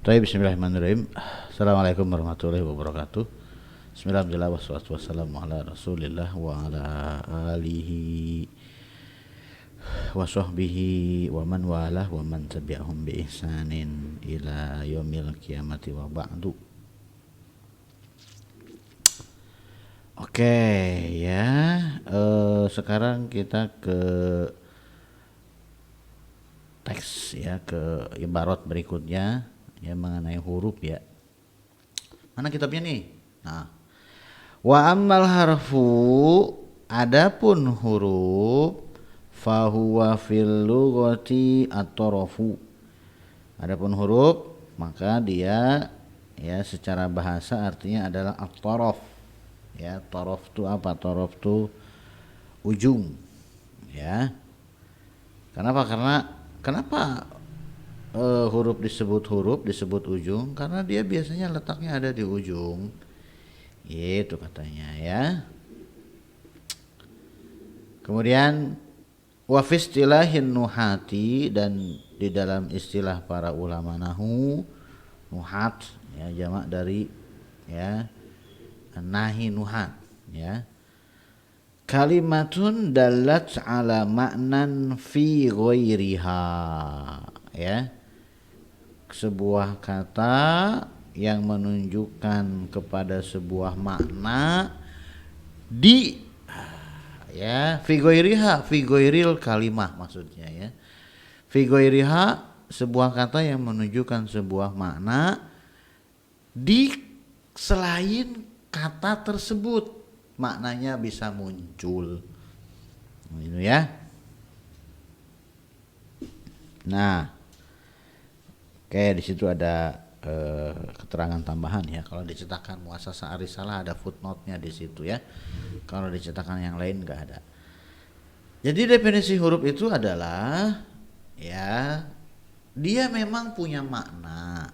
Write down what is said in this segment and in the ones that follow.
Bismillahirrahmanirrahim. Assalamualaikum warahmatullahi wabarakatuh. Bismillahirrahmanirrahim. Wassalatu wassalamu ala Rasulillah wa ala alihi wa sahbihi wa man walah wa man tabi'ahum bi ihsanin ila yaumil qiyamati wa ba'du. Oke ya, sekarang kita ke teks ya, ke ibarat berikutnya ya mengenai huruf ya. Mana kitabnya nih? Nah, wa ammal harfu, adapun huruf, fahuwa fil lughati at-tarafu. Adapun huruf maka dia ya secara bahasa artinya adalah at-taraf. Ya, taraf itu apa? Taraf itu ujung. Ya. Kenapa huruf disebut ujung? Karena dia biasanya letaknya ada di ujung. Gitu katanya ya. Kemudian wa fi istilahin nuhati, dan di dalam istilah para ulama nahu, nuhat ya jamak dari ya nahi nuhat ya. Kalimatun dalat ala maknan fi ghairiha ya. Sebuah kata yang menunjukkan kepada sebuah makna di ya fi ghairil kalimah maksudnya ya. Fi ghairiha sebuah kata yang menunjukkan sebuah makna di selain kata tersebut, maknanya bisa muncul. Ini ya. Nah, oke, di situ ada keterangan tambahan ya. Kalau dicetakan Muassasah Arisalah ada footnote-nya di situ ya. Kalau dicetakan yang lain enggak ada. Jadi definisi huruf itu adalah ya dia memang punya makna.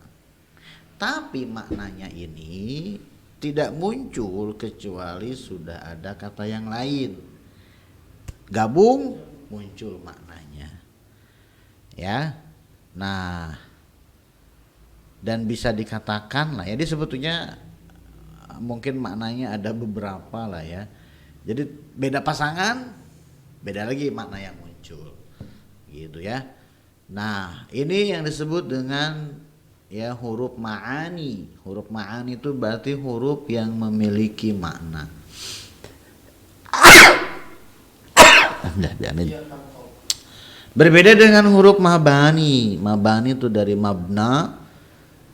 Tapi maknanya ini tidak muncul kecuali sudah ada kata yang lain. Gabung muncul maknanya. Ya. Nah, dan bisa dikatakan lah ya, dia sebetulnya mungkin maknanya ada beberapa lah ya. Jadi beda pasangan, beda lagi makna yang muncul. Gitu ya. Nah, ini yang disebut dengan ya huruf ma'ani. Huruf ma'ani itu berarti huruf yang memiliki makna. Berbeda dengan huruf mabani. Mabani itu dari mabna,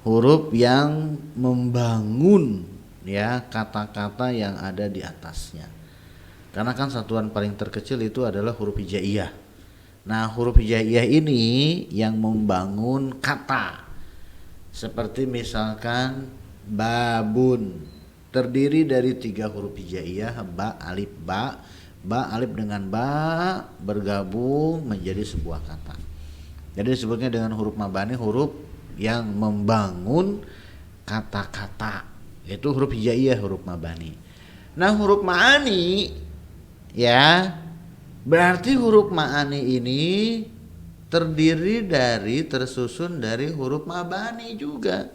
huruf yang membangun ya kata-kata yang ada di atasnya. Karena kan satuan paling terkecil itu adalah huruf hijaiyah. Nah, huruf hijaiyah ini yang membangun kata. Seperti misalkan babun, terdiri dari 3 huruf hijaiyah, ba, alif, ba. Ba, alif dengan ba bergabung menjadi sebuah kata. Jadi disebutnya dengan huruf mabani, huruf yang membangun kata-kata. Itu huruf hijaiyah, huruf mabani. Nah, huruf ma'ani ya berarti huruf ma'ani ini tersusun dari huruf mabani juga.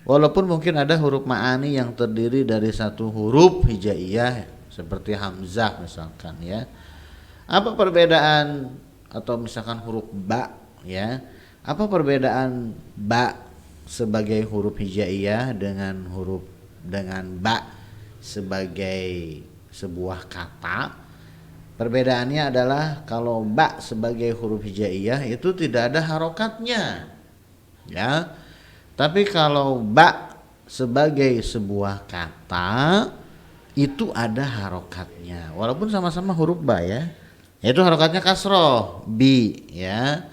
Walaupun mungkin ada huruf ma'ani yang terdiri dari satu huruf hijaiyah seperti hamzah misalkan ya. Apa perbedaan atau misalkan huruf ba ya? Apa perbedaan ba sebagai huruf hijaiyah dengan ba sebagai sebuah kata? Perbedaannya adalah kalau ba sebagai huruf hijaiyah itu tidak ada harokatnya. Ya. Tapi kalau ba sebagai sebuah kata itu ada harokatnya. Walaupun sama-sama huruf ba ya. Yaitu harokatnya kasroh, bi ya.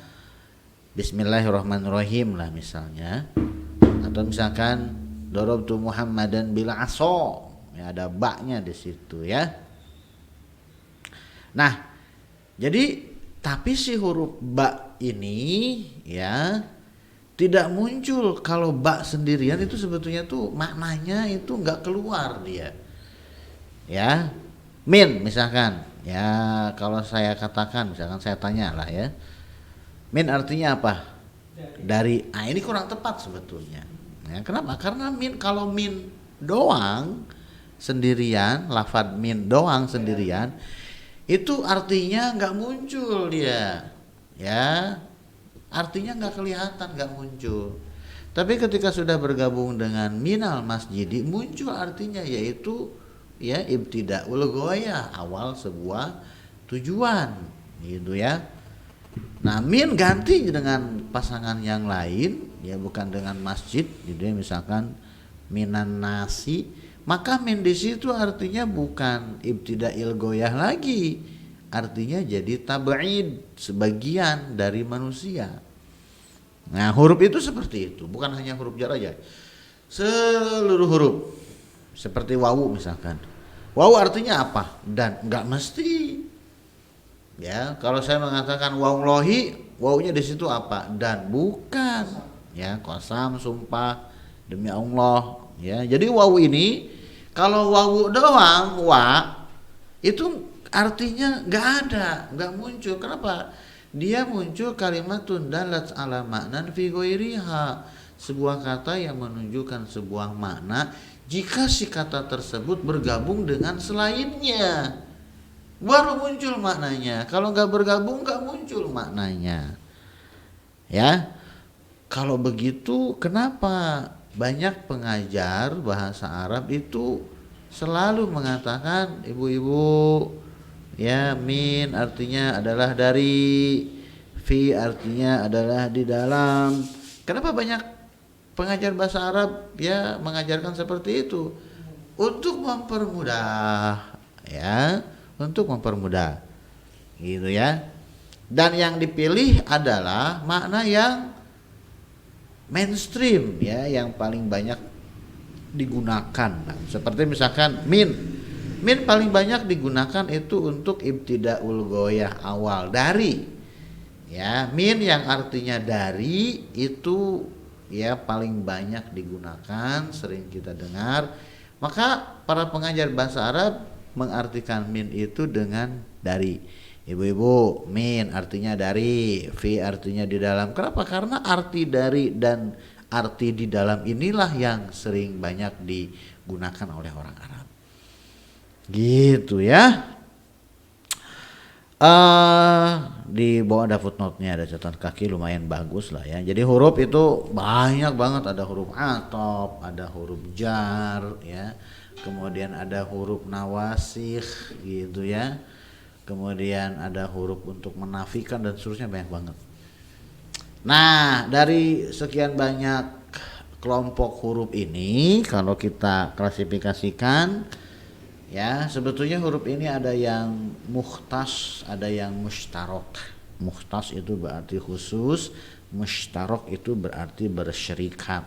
Bismillahirrahmanirrahim lah misalnya. Atau misalkan darabtu Muhammadan bil aso. Ya, ada ba-nya di situ ya. Nah, jadi tapi si huruf ba ini ya tidak muncul kalau ba sendirian, itu sebetulnya tuh maknanya itu nggak keluar dia. Ya, min misalkan ya, kalau saya katakan misalkan saya tanya lah ya, min artinya apa? dari. Nah, ini kurang tepat sebetulnya. Ya, kenapa? Karena min, kalau min doang sendirian, lafadz min doang sendirian, itu artinya nggak muncul dia, ya, artinya nggak kelihatan, nggak muncul. Tapi ketika sudah bergabung dengan minal masjidi, muncul artinya, yaitu ya ibtidaul ghoyah, awal sebuah tujuan, gitu ya. Nah, min ganti dengan pasangan yang lain, ya bukan dengan masjid, gitu ya, misalkan minan nasi, maka min di situ artinya bukan ibtidail goyah lagi, artinya jadi tab'id, sebagian dari manusia. Nah, huruf itu seperti itu, bukan hanya huruf jar aja, seluruh huruf. Seperti wawu misalkan, wawu artinya apa? Dan nggak mesti. Ya, kalau saya mengatakan wallahi, wawunya di situ apa? Dan, bukan. Ya, qasam, sumpah, demi Allah. Ya, jadi wawu ini kalau wawu doang, wa, itu artinya nggak ada, nggak muncul. Kenapa? Dia muncul kalimatun dalat ala maknan fi ghairiha, sebuah kata yang menunjukkan sebuah makna jika si kata tersebut bergabung dengan selainnya, baru muncul maknanya. Kalau nggak bergabung nggak muncul maknanya. Ya, kalau begitu kenapa banyak pengajar bahasa Arab itu selalu mengatakan, ibu-ibu, ya, min artinya adalah dari, fi artinya adalah di dalam. Kenapa banyak pengajar bahasa Arab ya mengajarkan seperti itu? Untuk mempermudah, ya, untuk mempermudah, gitu ya. Dan yang dipilih adalah makna yang mainstream, ya, yang paling banyak digunakan. Nah, seperti misalkan min paling banyak digunakan itu untuk ibtidaul ghoyah, awal dari, ya. Min yang artinya dari itu ya paling banyak digunakan, sering kita dengar. Maka para pengajar bahasa Arab mengartikan min itu dengan dari. Ibu-ibu, min artinya dari, fi artinya di dalam. Kenapa? Karena arti dari dan arti di dalam inilah yang sering banyak digunakan oleh orang Arab. Gitu ya. Di bawah ada footnote-nya, ada catatan kaki lumayan bagus lah ya. Jadi huruf itu banyak banget, ada huruf atop, ada huruf jar, ya. Kemudian ada huruf nawasikh, gitu ya. Kemudian ada huruf untuk menafikan dan seterusnya, banyak banget. Nah, dari sekian banyak kelompok huruf ini, kalau kita klasifikasikan, ya, sebetulnya huruf ini ada yang mukhtas, ada yang mushtarok. Mukhtas itu berarti khusus, mushtarok itu berarti bersyarikat.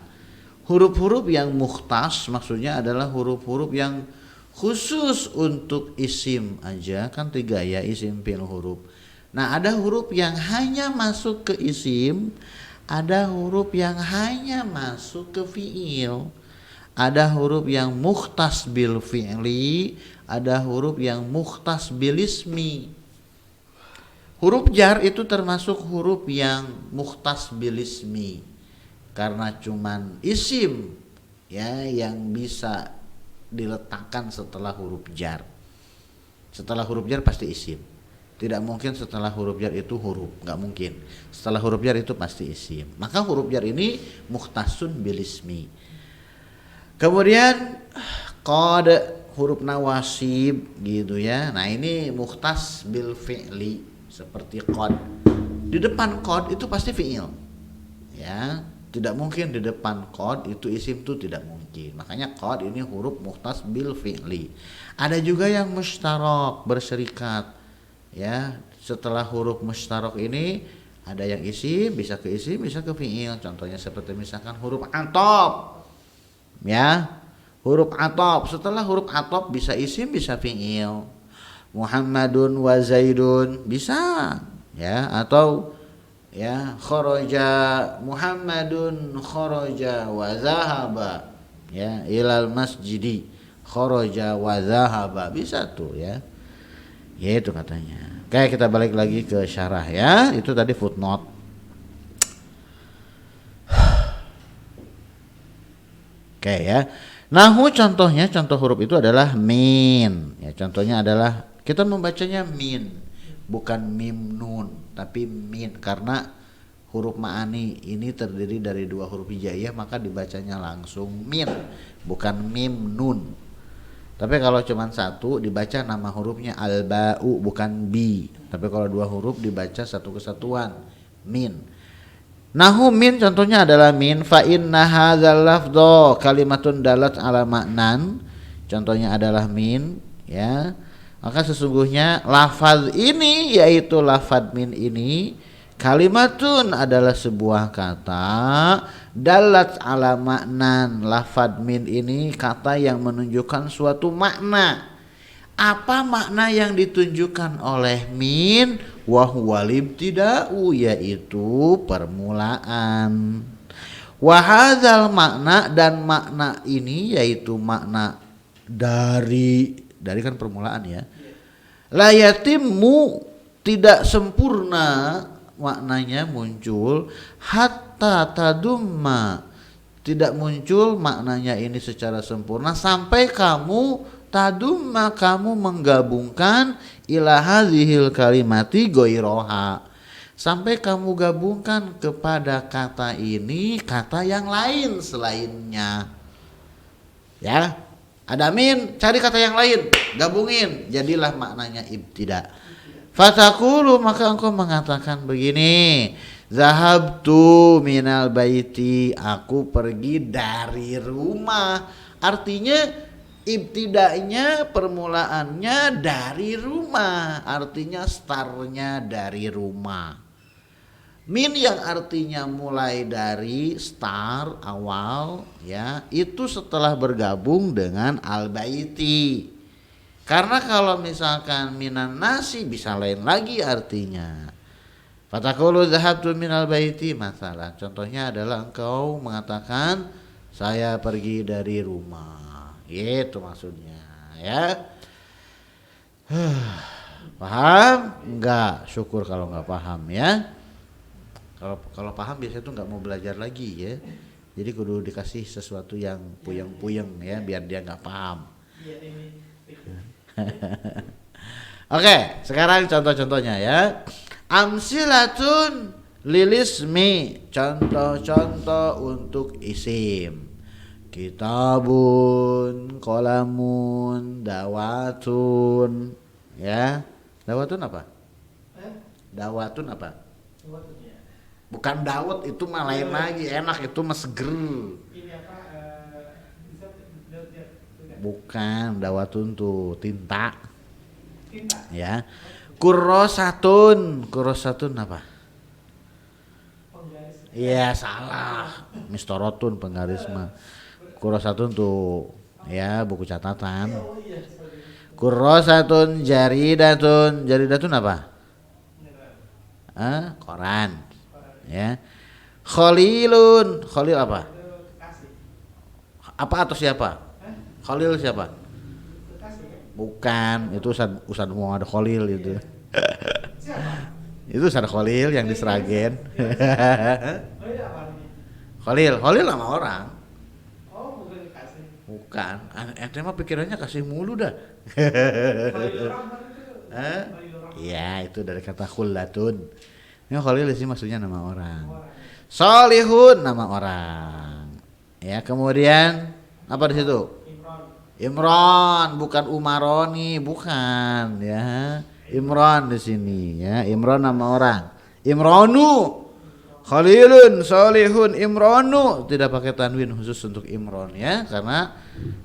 Huruf-huruf yang mukhtas maksudnya adalah huruf-huruf yang khusus untuk isim aja, kan 3 ya, isim, fi'il, huruf. Nah, ada huruf yang hanya masuk ke isim, ada huruf yang hanya masuk ke fi'il, ada huruf yang mukhtas bil fi'li, ada huruf yang mukhtas bil ismi. Huruf jar itu termasuk huruf yang mukhtas bil ismi, karena cuman isim, ya, yang bisa diletakkan setelah huruf jar. Setelah huruf jar pasti isim. Tidak mungkin setelah huruf jar itu huruf, nggak mungkin. Setelah huruf jar itu pasti isim. Maka huruf jar ini mukhtasun bil ismi. Kemudian qad, huruf nawasib, gitu ya. Nah, ini mukhtas bil fi'li, seperti qad. Di depan qad itu pasti fi'il. Ya, tidak mungkin di depan qad itu isim, itu tidak mungkin. Makanya qad ini huruf mukhtas bil fi'li. Ada juga yang mushtarok, berserikat. Ya, setelah huruf mushtarok ini ada yang isim, bisa ke isim, bisa ke fi'il. Contohnya seperti misalkan huruf atop. Ya, huruf atop, setelah huruf atop bisa isim, bisa fi'il. Muhammadun wa Zaidun bisa, ya, atau ya kharaja Muhammadun kharaja wa zahaba, ya, ilal masjidi, kharaja wa zahaba, bisa tuh, ya. Ya, itu katanya. Oke, kita balik lagi ke syarah, ya. Itu tadi footnote. Oke ya. Nahu contohnya, contoh huruf itu adalah min. Ya, contohnya adalah kita membacanya min, bukan mim nun, tapi min karena huruf ma'ani ini terdiri dari dua huruf hijaiyah, maka dibacanya langsung min, bukan mim nun. Tapi kalau cuma satu dibaca nama hurufnya al-ba'u, bukan bi. Tapi kalau dua huruf dibaca satu kesatuan, min. Nahu min contohnya adalah min fa inna hadzal lafdho kalimatun dalat ala maknan. Contohnya adalah min ya. Maka sesungguhnya lafaz ini yaitu lafaz min ini kalimatun adalah sebuah kata dalat ala maknan. Lafaz min ini kata yang menunjukkan suatu makna. Apa makna yang ditunjukkan oleh min? Wahuwal ibtida'u, yaitu permulaan. Wahadzal makna, dan makna ini yaitu makna dari kan permulaan ya. La yatimmu, tidak sempurna maknanya muncul hatta tadumma, tidak muncul maknanya ini secara sempurna sampai kamu tadumma, kamu menggabungkan ila hadzihil kalimati goiroha, sampai kamu gabungkan kepada kata ini kata yang lain selainnya. Ya, ada min, cari kata yang lain, gabungin, jadilah maknanya ibtida. Fatakulu, maka engkau mengatakan begini, zahabtu minal baiti, aku pergi dari rumah. Artinya ibtida'nya, permulaannya dari rumah, artinya startnya dari rumah. Min yang artinya mulai dari start, awal ya, itu setelah bergabung dengan al-baiti. Karena kalau misalkan minan nasi bisa lain lagi artinya. Fatakulu zahabtu minal baiti masalah. Contohnya adalah engkau mengatakan saya pergi dari rumah. Itu maksudnya ya. Paham? Enggak, syukur kalau enggak paham ya. Kalau paham biasanya tuh enggak mau belajar lagi ya. Jadi kudu dikasih sesuatu yang puyeng-puyeng ya biar dia enggak paham. Oke, sekarang contoh-contohnya ya. Amsilatun lilismi, contoh-contoh untuk isim. Kitabun, kolamun, dawatun, ya. Dawatun apa? Dawatun apa? Bukan dawet, itu mah lain lagi, enak itu mah seger. Bukan, dawatun tuh tinta. Ya. Kurrosatun apa? Iya salah, mistorotun penggaris mah. Kurrosatun tuh ya buku catatan. Kurrosatun jaridatun apa? Koran. Ya. Khalilun, Khalil apa? Apa atau siapa? Khalil siapa? Bukan, itu Ustaz Muhammad Khalil itu. Itu Ustaz Khalil yang di Sragen. Khalil nama orang. Bukan, ente mah pikirannya kasih mulu dah. Iya, itu dari kata khullatun. Ini Khalil sih maksudnya nama orang. Solihun nama orang. Ya, kemudian apa di situ? Imron, bukan Umaroni, bukan ya. Imron di sini ya. Imron nama orang. Imronu, Khalilun, Solihun, Imronu, tidak pakai tanwin khusus untuk Imron ya, karena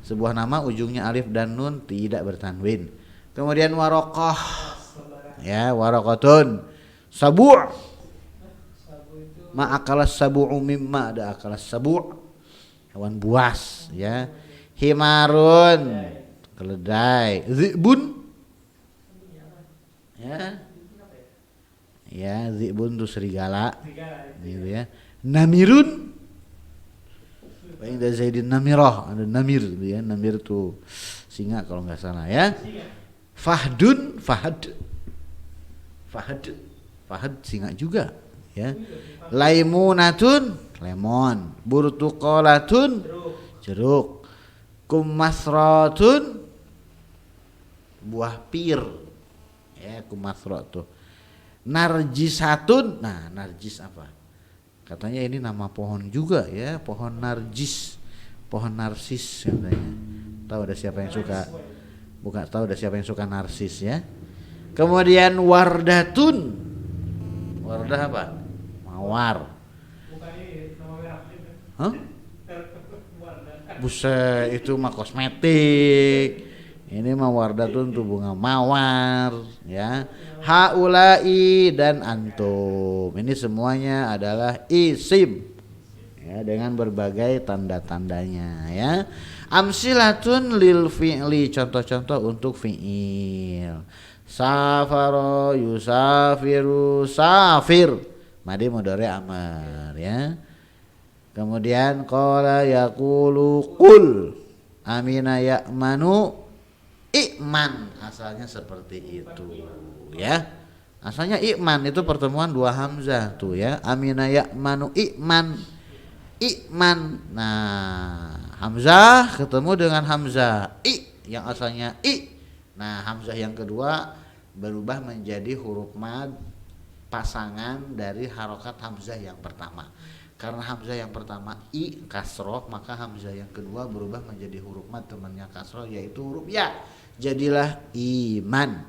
sebuah nama ujungnya alif dan nun tidak bertanwin. Kemudian Warokoh, ya Warokotun, Sabu', ma'akalas sabu'u mimma, ada akalas sabu', hewan buas ya. Himarun, keledai. Zibun, ya zibun itu serigala gitu ya. Namirun, ada Zaidin namirah, ada namir gitu ya. Namir itu singa kalau nggak salah ya. Fahdun, fahad singa juga ya. Laimunatun, lemon. Burtuqalatun, jeruk. Kumasratun buah pir. Ya, kumasra tuh. Narjisatun. Nah, narjis apa? Katanya ini nama pohon juga ya, pohon narjis. Pohon narsis katanya. Tahu ada siapa yang suka? Bukan, tahu ada siapa yang suka narsis ya. Kemudian wardatun. Wardah apa? Mawar. Hah? Buset, itu mah kosmetik. Ini mah wardatun tuh bunga mawar ya. Haulai dan antum. Ini semuanya adalah isim. Ya, dengan berbagai tanda-tandanya ya. Amsilatun lil fi'li, contoh-contoh untuk fi'il. Safaro yusafiru safir. Madi mudhari amar ya. Kemudian qala yaqulu qul amina ya'manu i'man, asalnya seperti itu ya. Asalnya i'man itu pertemuan dua hamzah tuh ya. Amina ya'manu i'man. I'man. Nah, hamzah ketemu dengan hamzah i yang asalnya i. Nah, hamzah yang kedua berubah menjadi huruf mad pasangan dari harokat hamzah yang pertama. Karena hamzah yang pertama i kasroh, maka hamzah yang kedua berubah menjadi huruf mad temannya kasroh, yaitu huruf ya. Jadilah iman.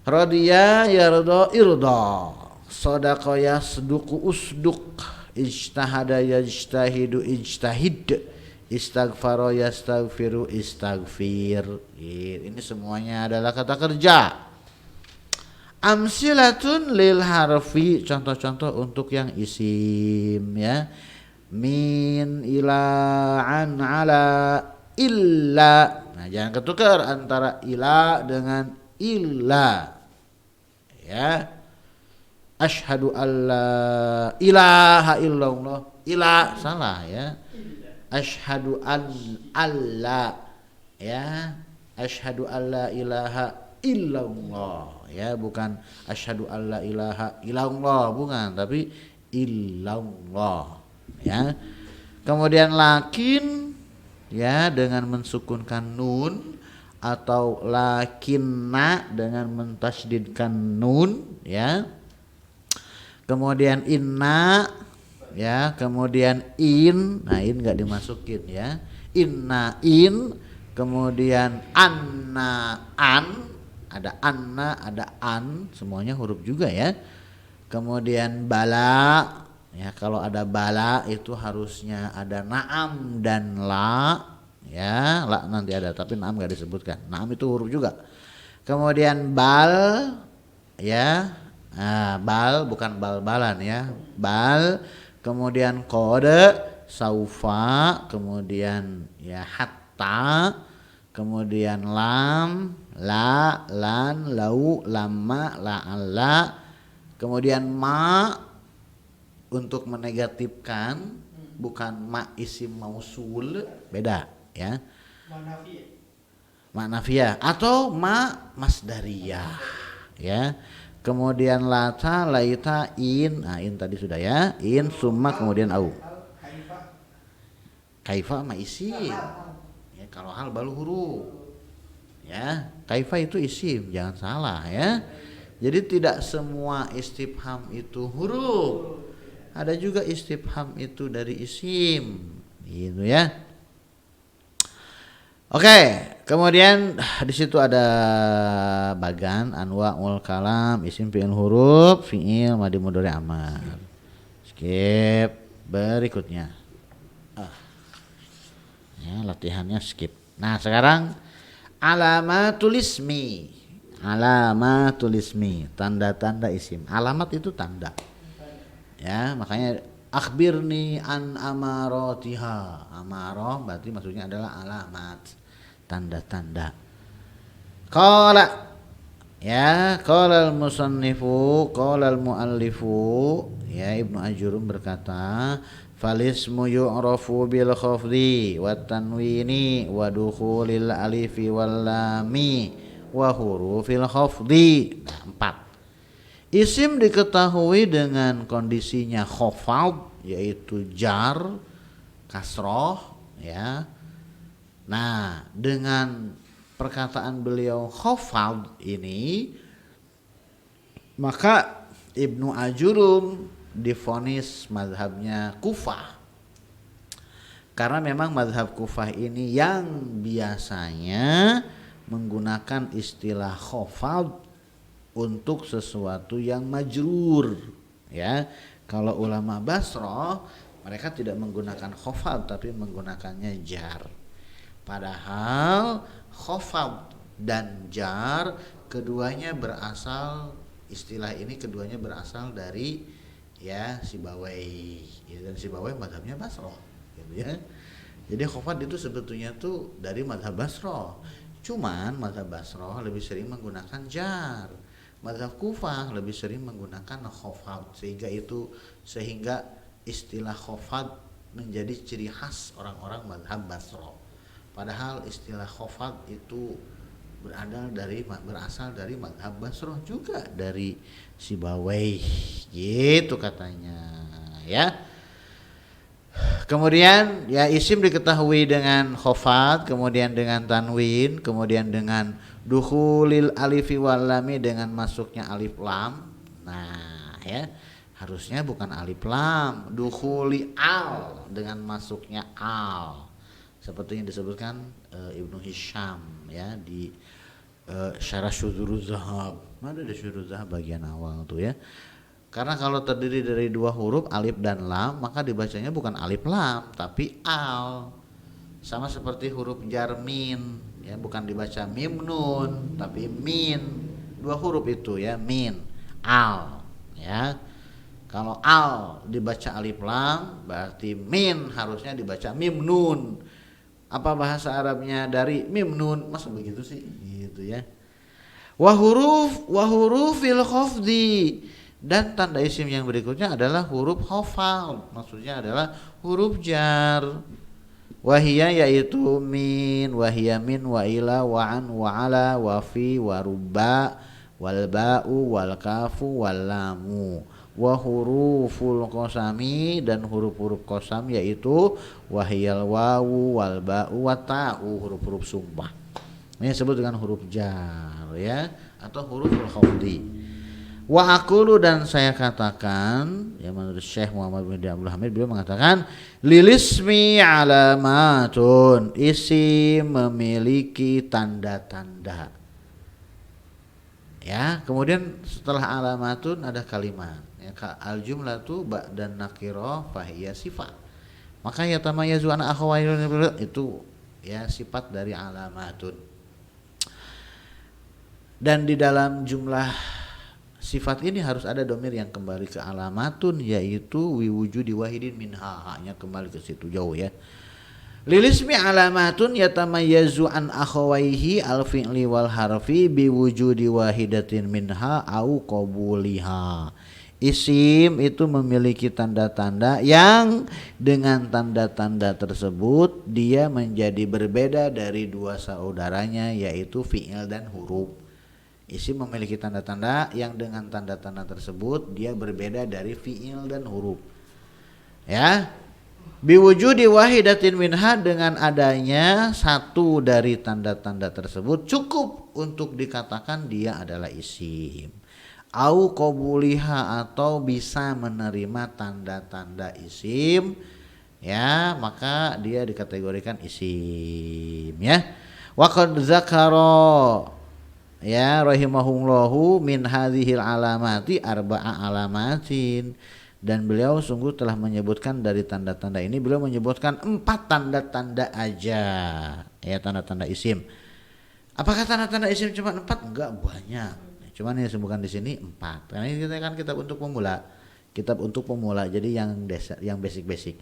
Radiya yarda irda. Sadaqa yasduqu usduq. Ijtahada yajtahidu ijtahid. Istaghfara yastaghfiru istaghfir. Ini semuanya adalah kata kerja. Amsilatun lil harfi, contoh-contoh untuk yang isim ya. Min ila an ala illa. Nah, jangan ketukar antara ila dengan illa ya. Asyhadu alla ilaha illallah. Ila salah ya. Asyhadu an alla ya. Asyhadu alla ilaha illallah ya, bukan asyhadu alla ilaha illallah, bukan, tapi illallah ya. Kemudian lakin ya dengan mensukunkan nun, atau lakinna dengan mentasydidkan nun ya. Kemudian inna ya, kemudian in, nah in enggak dimasukin ya. Inna in, kemudian anna an, ada anna, ada an, semuanya huruf juga ya. Kemudian bala ya, kalau ada bala itu harusnya ada naam dan la ya. La nanti ada, tapi naam enggak disebutkan. Naam itu huruf juga. Kemudian bal ya. Nah, bal bukan bal-balan ya. Bal, kemudian kode, saufa, kemudian ya hatta, kemudian lam, la, lan, lau, lama, la'alla, kemudian ma untuk menegatifkan, bukan ma isim mausul, beda ya. Ma nafiyah atau ma masdariyah ya. Kemudian lata, laita, in, nah in tadi sudah ya. In, summa, kemudian au. Kaifa ma isim ya, kalau hal baru huruf ya. Kaifa itu isim, jangan salah ya. Jadi tidak semua istifham itu huruf, ada juga istifham itu dari isim gitu ya. Oke, kemudian di situ ada bagan anwaul kalam, isim, fi'il, huruf, fi'il, madi mudhari, amar. Skip berikutnya. Ya, latihannya skip. Nah, sekarang alamatul ismi. Alamatul ismi, tanda-tanda isim. Alamat itu tanda. Ya, makanya akhbirni an amaratiha. Amarah berarti maksudnya adalah alamat, tanda-tanda. Qala ya, qala al-musannifu, qala al-muallifu ya, Ibnu Ajurum berkata, falismu yu'rafu bil khafdi wat tanwini wa dukhulil alifi wal lami wa hurufil khafdi. Nah, 4. Isim diketahui dengan kondisinya khafad, yaitu jar, kasroh ya. Nah, dengan perkataan beliau khafad ini, maka Ibnu Ajurum divonis mazhabnya Kufah. Karena memang mazhab Kufah ini yang biasanya menggunakan istilah khafad untuk sesuatu yang majrur, ya. Kalau ulama Basrah mereka tidak menggunakan khafad tapi menggunakannya jar. Padahal khafad dan jar keduanya berasal, istilah ini keduanya berasal dari ya Sibawai, ya, dan Sibawai mazhabnya Basrah, gitu ya. Jadi khafad itu sebetulnya tuh dari mazhab Basrah. Cuman mazhab Basrah lebih sering menggunakan jar. Mazhab Kufah lebih sering menggunakan khafad, sehingga istilah khafad menjadi ciri khas orang-orang mazhab Basrah. Padahal istilah khafad itu berasal dari mazhab Basrah juga, dari Sibawai, gitu katanya, ya. Kemudian ya isim diketahui dengan khafad, kemudian dengan tanwin, kemudian dengan dukhulil alifi wal lami, dengan masuknya alif lam. Nah, ya, harusnya bukan alif lam, dukhuli al, dengan masuknya al. Seperti yang disebutkan Ibnu Hisham ya di Syarah Syudzuruz Zahab. Ada di Syudzuruz Zahab bagian awal tuh ya. Karena kalau terdiri dari dua huruf alif dan lam, maka dibacanya bukan alif lam tapi al. Sama seperti huruf jar min, ya, bukan dibaca mim nun tapi min. Dua huruf itu ya, min, al, ya. Kalau al dibaca alif lam, berarti min harusnya dibaca mim nun. Apa bahasa Arabnya dari mim nun? Masa begitu sih? Gitu ya. Wa hurufil khafdi, dan tanda isim yang berikutnya adalah huruf khafal, maksudnya adalah huruf jar. Wahia yaitu min, wahia min, wa ila, wa an, wa ala, wa fi, wa rubba, wal ba'u, wal kafu, wal lamu. Wa huruful qasami, dan huruf-huruf qasam yaitu wahiyal wawu, wal ba'u, wa ta'u, huruf-huruf sumpah. Ini disebut dengan huruf jar, ya, atau huruful khafdi. Wa aqulu, dan saya katakan, ya, menurut Syekh Muhammad bin Abdul Hamid, beliau mengatakan lilismi alamatun, isim memiliki tanda-tanda. Ya, kemudian setelah alamatun ada kalimat, ya, al jumlatu ba'dan nakirah fahiya sifat. Maka ya tamayazu an akhawairu, itu ya sifat dari alamatun. Dan di dalam jumlah sifat ini harus ada domir yang kembali ke alamatun, yaitu wiwujudi wahidin minha, hanya kembali ke situ jauh ya. Lilismi alamatun yatamayyazu an akhawaihi al-fi'li wal harfi biwujudi wahidatin minha au qabuliha. Isim itu memiliki tanda-tanda yang dengan tanda-tanda tersebut dia menjadi berbeda dari dua saudaranya, yaitu fi'il dan huruf. Isim memiliki tanda-tanda yang dengan tanda-tanda tersebut dia berbeda dari fi'il dan huruf. Ya. Biwujudi wahidatin minha, dengan adanya satu dari tanda-tanda tersebut cukup untuk dikatakan dia adalah isim. Au qabuliha, atau bisa menerima tanda-tanda isim, ya, maka dia dikategorikan isim, ya. Wa qad zakara, ya, rahimahullahu, min hadhil alamati arba'a alamatin, dan beliau sungguh telah menyebutkan dari tanda-tanda ini, beliau menyebutkan 4 tanda-tanda aja, ya, tanda-tanda isim. Apakah tanda-tanda isim cuma 4? Enggak, banyak. Cuman yang disebutkan di sini 4. Karena ini kita kan kitab untuk pemula, jadi yang basic.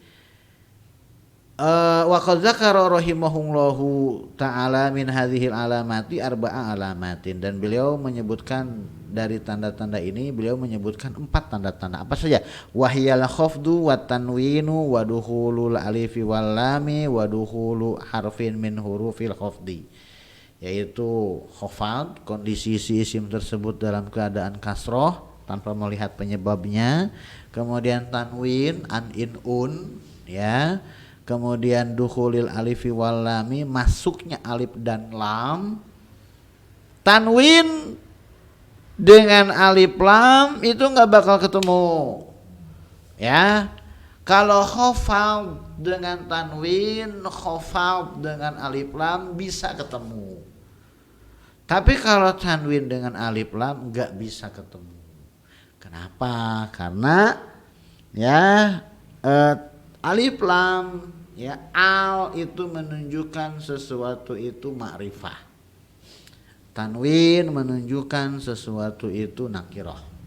Wa qad zakara rahimahullahu ta'ala min hadhil alamati arba'a alamatin, dan beliau menyebutkan dari tanda-tanda ini, beliau menyebutkan 4 tanda-tanda. Apa saja? Wahyal khafdu wa tanwinu wa dukhulul alifi wal lami wa dukhulu harfin min hurufil khafdi, yaitu khafad, kondisi si isim tersebut dalam keadaan kasroh tanpa melihat penyebabnya. Kemudian tanwin, an, in, un, ya. kemudian dukhulil alifi wal lami, masuknya alif dan lam, tanwin dengan alif lam itu nggak bakal ketemu, ya. Kalau khafad dengan tanwin, khafad dengan alif lam bisa ketemu. Tapi kalau tanwin dengan alif lam nggak bisa ketemu. Kenapa? Karena ya alif lam ya al itu menunjukkan sesuatu itu ma'rifah. Tanwin menunjukkan sesuatu itu nakirah.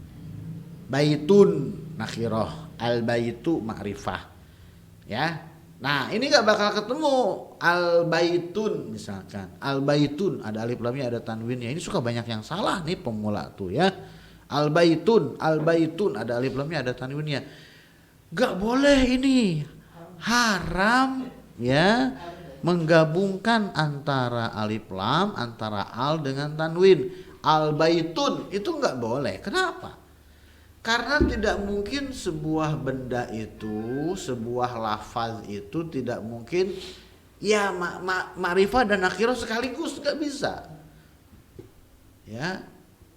Baitun nakirah, al baitu ma'rifah. Ya. Nah, ini enggak bakal ketemu al baitun misalkan. Al baitun ada alif lamnya, ada tanwinnya. Ini suka banyak yang salah nih pemula tuh ya. Al baitun ada alif lamnya, ada tanwinnya. Enggak boleh ini. Haram ya. Menggabungkan antara alif lam, antara al dengan tanwin. Al baitun itu enggak boleh. Kenapa? Karena tidak mungkin sebuah benda itu, sebuah lafaz itu tidak mungkin ya ma'rifah dan nakirah sekaligus, enggak bisa. Ya.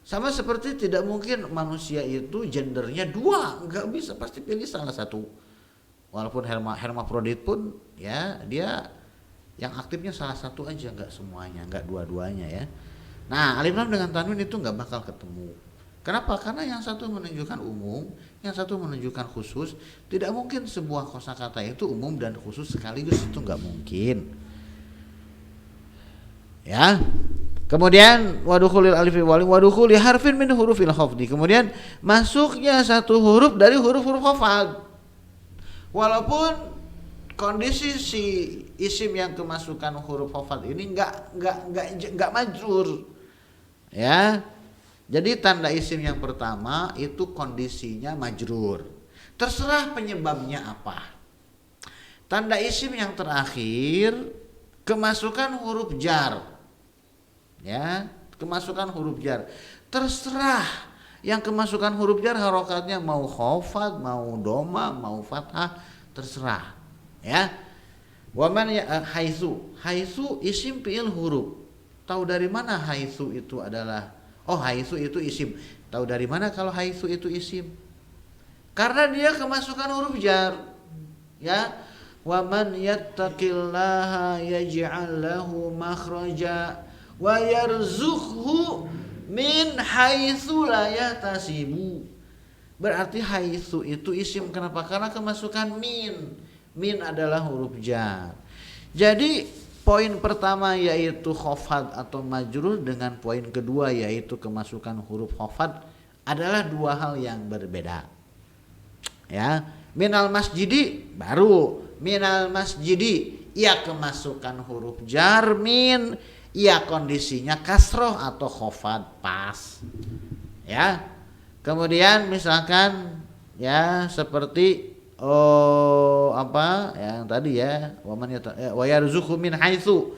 Sama seperti tidak mungkin manusia itu gendernya dua, enggak bisa, pasti pilih salah satu. Walaupun hermafrodit pun ya dia yang aktifnya salah satu aja, enggak semuanya, enggak dua-duanya ya. Nah, alif lam dengan tanwin itu enggak bakal ketemu. Kenapa? Karena yang satu menunjukkan umum, yang satu menunjukkan khusus. Tidak mungkin sebuah kosakata itu umum dan khusus sekaligus, itu enggak mungkin. Ya. Kemudian wadukhulil alifi wal wadukhuli harfin min hurufil khafdi. Kemudian masuknya satu huruf dari huruf-huruf khafad. Walaupun kondisi si isim yang kemasukan huruf khafad ini enggak majrur. Ya. Jadi tanda isim yang pertama itu kondisinya majrur. Terserah penyebabnya apa. Tanda isim yang terakhir kemasukan huruf jar. Ya, kemasukan huruf jar. Terserah yang kemasukan huruf jar harokatnya mau khafad, mau doma, mau fathah, terserah. Ya. Waman ya haitsu isim fi'il huruf. Tahu dari mana haitsu itu adalah haitsu itu isim. Tahu dari mana kalau haitsu itu isim? Karena dia kemasukan huruf jar. Ya. Waman yattaqillaha yaj'al lahu makhraja wa yarzuqhu min haitsu la yahtasibu. Berarti haitsu itu isim. Kenapa? Karena kemasukan min. Min adalah huruf jar. Jadi poin pertama yaitu khafad atau majrur dengan poin kedua yaitu kemasukan huruf khafad adalah dua hal yang berbeda. Ya, minal masjidi baru minal masjidi ia kemasukan huruf jar min, ia kondisinya kasroh atau khafad pas. Ya. Kemudian misalkan ya seperti yang tadi ya wa yarzuqhu min haitsu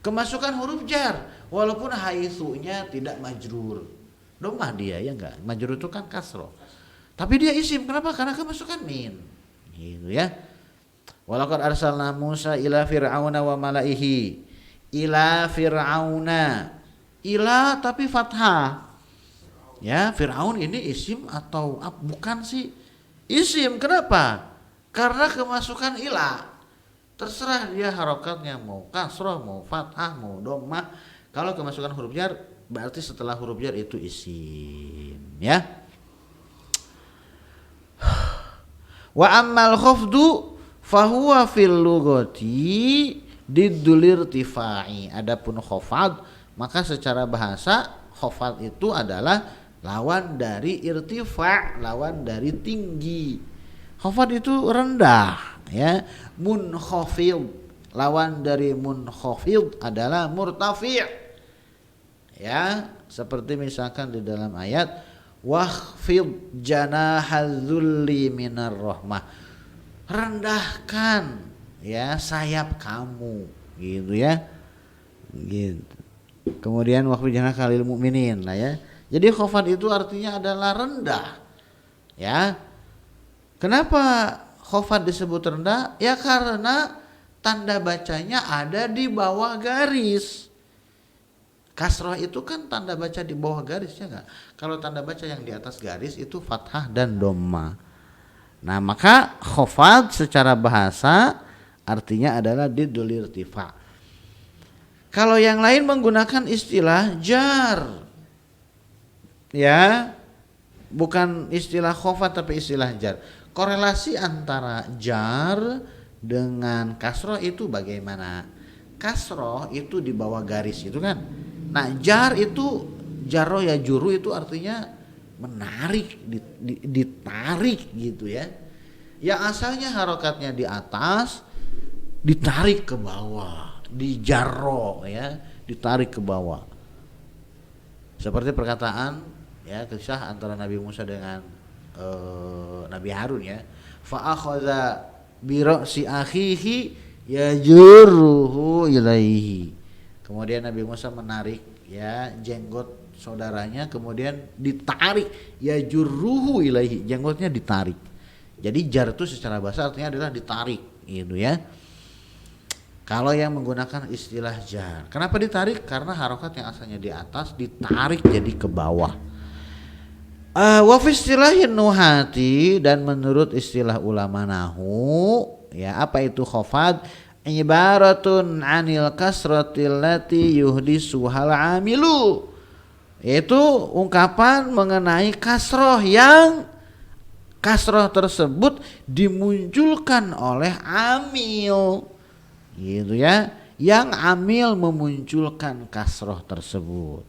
kemasukan huruf jar walaupun haitsunya tidak majrur, domah dia ya enggak, majrur itu kan kasroh tapi dia isim. Kenapa? Karena kemasukan min gitu ya. Walaqad arsalna Musa ila fir'auna wa malaihi, ila fir'auna, ila tapi fathah. Ya, Fir'aun ini isim atau bukan sih? Isim. Kenapa? Karena kemasukan ila. Terserah dia harokatnya mau kasroh, mau fathah, mau dhammah. Kalau kemasukan huruf jar berarti setelah huruf jar itu isim, ya. Wa ammal khafdu fahuwa fil lughati diddul irtifai. Adapun khafad maka secara bahasa khafad itu adalah lawan dari irtifa, lawan dari tinggi. Khafad itu rendah, ya. Munkhafid, lawan dari munkhafid adalah murtafi'. Ya, seperti misalkan di dalam ayat wakhfid janahadzulli minar rahmah. Rendahkan ya sayap kamu, gitu ya. Gitu. Kemudian wakhfid janahaka lil mu'minin lah ya. Jadi khafad itu artinya adalah rendah. Ya. Kenapa khofad disebut rendah? Ya karena tanda bacanya ada di bawah garis. Kasroh itu kan tanda baca di bawah garisnya enggak? Kalau tanda baca yang di atas garis itu fathah dan dhamma. Nah, maka khofad secara bahasa artinya adalah didul irtifa. Kalau yang lain menggunakan istilah jar. Ya. Bukan istilah khofad tapi istilah jar. Korelasi antara jar dengan kasroh itu bagaimana? Kasroh itu di bawah garis itu kan. Nah, jar itu jarro ya juru itu artinya menarik, ditarik gitu ya. Yang asalnya harokatnya di atas ditarik ke bawah, dijarro ya, ditarik ke bawah. Seperti perkataan ya kisah antara Nabi Musa dengan Nabi Harun ya. Fa akhadha bi ra'si akhihi yajruhu ilaihi. Kemudian Nabi Musa menarik ya jenggot saudaranya, kemudian ditarik ya jurruhu ilaihi, jenggotnya ditarik. Jadi jar itu secara bahasa artinya adalah ditarik gitu ya. Kalau yang menggunakan istilah jar, kenapa ditarik? Karena harokat yang asalnya di atas ditarik jadi ke bawah. Wa fi istilahin nuhati, dan menurut istilah ulama nahu ya, apa itu khofad? Ibaratun anil kasratil lati yuhdisuhal amilu, yaitu ungkapan mengenai kasroh yang kasroh tersebut dimunculkan oleh amil gitu ya, yang amil memunculkan kasroh tersebut.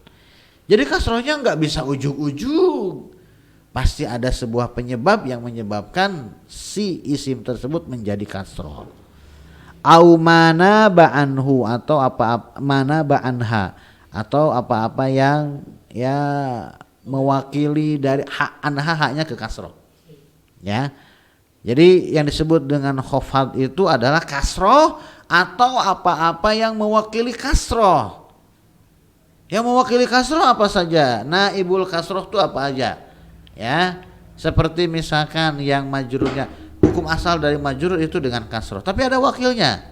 Jadi kasrohnya nggak bisa ujug-ujug, pasti ada sebuah penyebab yang menyebabkan si isim tersebut menjadi kasroh. Au mana ba'anhu, atau apa mana ba'anha, atau apa-apa yang ya mewakili dari hak anha, haknya ke kasroh ya. Jadi yang disebut dengan khofad itu adalah kasroh atau apa-apa yang mewakili kasroh. Yang mewakili kasroh apa saja? Naibul kasroh itu apa aja ya, seperti misalkan yang majrurnya, hukum asal dari majrur itu dengan kasroh, tapi ada wakilnya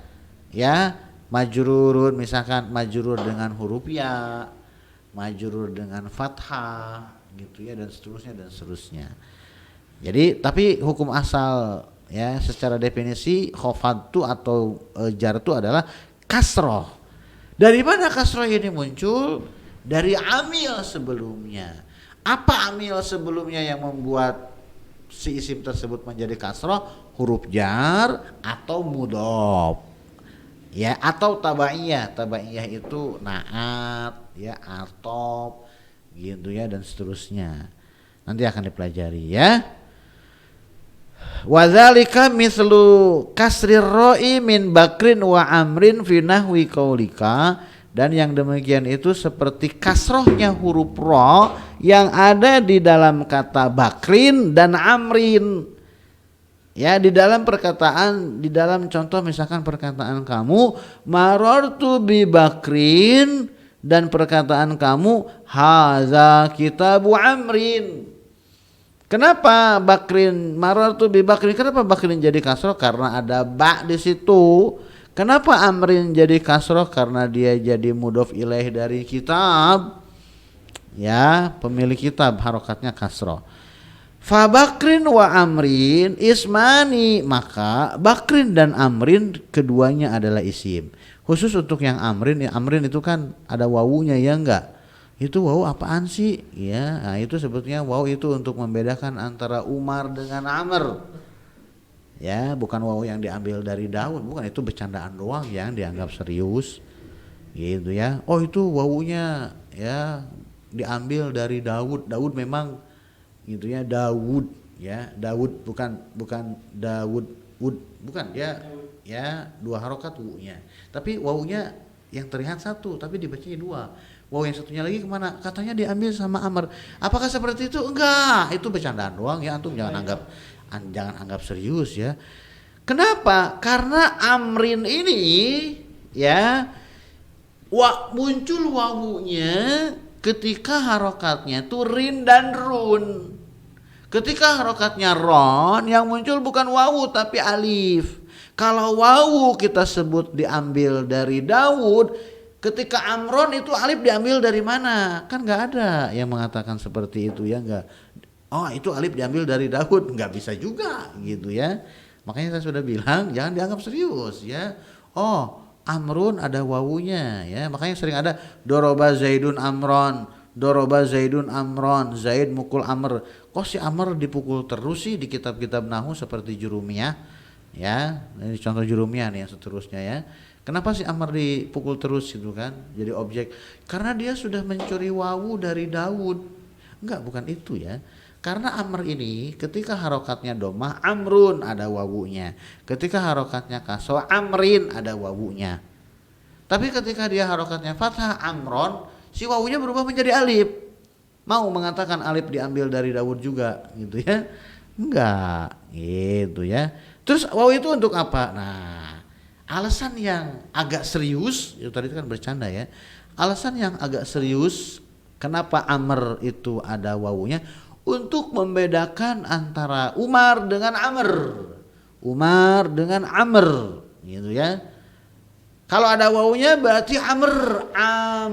ya. Majrurun misalkan majrur dengan huruf ya, majrur dengan fathah gitu ya, dan seterusnya. Jadi tapi hukum asal ya secara definisi khofad itu atau jar itu adalah kasroh. Dari mana kasroh ini muncul? Dari amil sebelumnya. Apa amil sebelumnya yang membuat si isim tersebut menjadi kasroh? Huruf jar atau mudhof ya, atau tabaiyah. Tabaiyah itu naat ya, atop gitu ya, dan seterusnya. Nanti akan dipelajari ya. Wadzalika mislu kasrir ra'i min bakrin wa amrin fi nahwi qaulika, dan yang demikian itu seperti kasrohnya huruf ra yang ada di dalam kata bakrin dan amrin ya, di dalam perkataan, di dalam contoh misalkan perkataan kamu marartu bi bakrin, dan perkataan kamu haza kitabu amrin. Kenapa bakrin, marartu bi bakrin, kenapa bakrin jadi kasroh? Karena ada ba di situ. Kenapa amrin jadi kasroh? Karena dia jadi mudhof ilaih dari kitab ya, pemilik kitab, harokatnya kasroh. Fa bakrin wa amrin ismani, maka bakrin dan amrin keduanya adalah isim. Khusus untuk yang amrin, ya amrin itu kan ada wawunya ya enggak? Itu wawu apaan sih? Ya, nah itu sebetulnya wawu itu untuk membedakan antara Umar dengan Amr. Ya, bukan wawu yang diambil dari Daud, bukan, itu bercandaan doang yang dianggap serius. Gitu ya. Oh, itu wawunya ya diambil dari Daud. Daud memang gitu ya, Daud ya. Daud bukan Daud Ud, bukan ya. Ya, dua harokat wu-nya. Tapi wawunya yang terlihat satu tapi dibacanya dua. Wow, yang satunya lagi kemana? Katanya diambil sama Amr. Apakah seperti itu? Enggak, itu bercandaan doang ya, antum jangan anggap serius ya. Kenapa? Karena amrin ini ya muncul wawunya ketika harokatnya itu rin dan run. Ketika harokatnya ron, yang muncul bukan wawu tapi alif. Kalau wawu kita sebut diambil dari Daud, ketika Amron itu alif diambil dari mana? Kan nggak ada yang mengatakan seperti itu ya, nggak. Oh itu alif diambil dari Daud, nggak bisa juga gitu ya. Makanya saya sudah bilang jangan dianggap serius ya. Oh Amrun ada wawunya ya, makanya sering ada doroba Zaidun Amron, doroba Zaidun Amron, Zaid mukul Amr. Kok si Amr dipukul terus sih di kitab-kitab nahu seperti Jurumiyah ya, ini contoh Jurumiyah nih yang seterusnya ya. Kenapa si Amr dipukul terus gitu kan, jadi objek? Karena dia sudah mencuri wawu dari Daud. Enggak, bukan itu ya. Karena Amr ini ketika harokatnya domah Amrun ada wawunya, ketika harokatnya kasroh Amrin ada wawunya. Tapi ketika dia harokatnya fathah Amron, si wawunya berubah menjadi alif. Mau mengatakan alif diambil dari Daud juga gitu ya? Enggak, gitu ya. Terus wawu itu untuk apa? Nah, alasan yang agak serius, itu tadi kan bercanda ya. Alasan yang agak serius kenapa Amr itu ada wawunya, untuk membedakan antara Umar dengan Amr. Umar dengan Amr gitu ya. Kalau ada wawunya berarti Amr,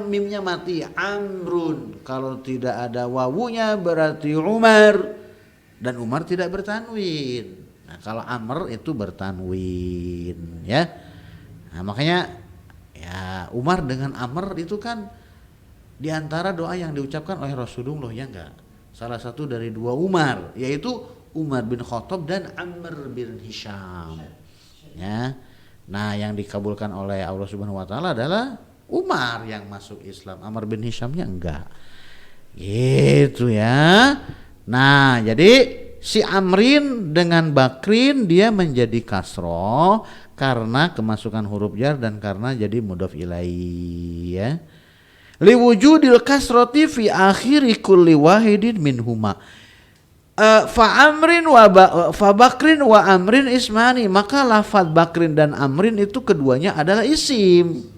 mimnya mati, Amrun. Kalau tidak ada wawunya berarti Umar, dan Umar tidak bertanwin. Nah, kalau Amr itu bertanwin ya. Nah, makanya ya Umar dengan Amr itu kan diantara doa yang diucapkan oleh Rasulullah ya enggak. Salah satu dari dua Umar, yaitu Umar bin Khattab dan Amr bin Hisham ya. Nah yang dikabulkan oleh Allah Subhanahu Wa Taala adalah Umar yang masuk Islam, Amr bin Hishamnya enggak gitu ya. Nah jadi si Amrin dengan Bakrin dia menjadi kasroh karena kemasukan huruf jar dan karena jadi mudhof ilaihi ya. Liwujudil kasroti fi akhiri kulli wahidin minhuma. Fa amrin fa bakrin wa amrin ismani, maka lafaz bakrin dan amrin itu keduanya adalah isim.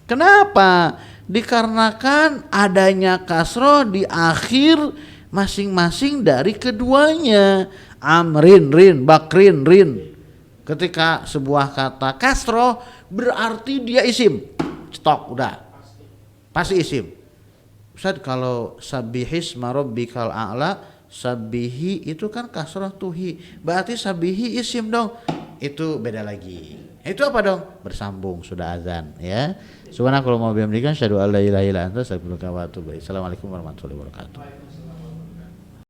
Kenapa? Dikarenakan adanya kasroh di akhir masing-masing dari keduanya. Amrin rin, bakrin rin. Ketika sebuah kata kasroh berarti dia isim. Stop, udah. Pasti isim. Ustaz, kalau sabihis marabbikal a'la, sabihi itu kan kasroh tuhi, berarti sabihi isim dong. Itu beda lagi. Itu apa dong? Bersambung, sudah azan ya. Subhanakallahumma wa bihamdika asyhadu an la ilaha illa anta astaghfiruka wa atubu ilaik. Assalamualaikum warahmatullahi wabarakatuh.